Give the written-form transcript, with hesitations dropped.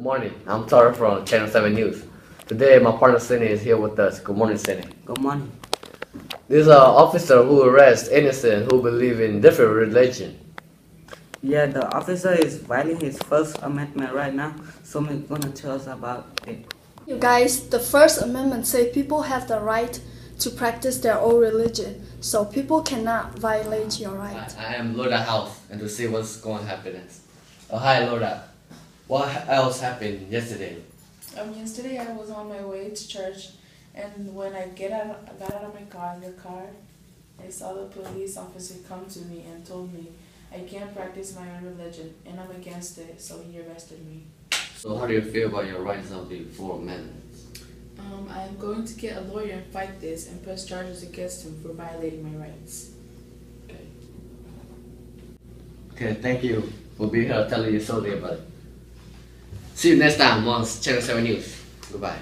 morning. I'm Tara from Channel 7 News. Today, my partner Cindy is here with us. Good morning, Cindy. Good morning. This is an officer who arrests innocent who believe in different religion. Yeah, the officer is violating his First Amendment right now, so he's gonna tell us about it. You guys, the First Amendment say people have the right to practice their own religion, so people cannot violate your right. I am Loda House, and to see what's going to happen. Hi, Loda. What else happened yesterday? Yesterday I was on my way to church, and when I got out of my car, I saw the police officer come to me and told me I can't practice my own religion, and I'm against it, so he arrested me. So how do you feel about your rights of the Fourth Amendment? I'm going to get a lawyer and fight this and press charges against him for violating my rights. Okay, thank you for being here telling your story about it. See you next time on Channel 7 News. Goodbye.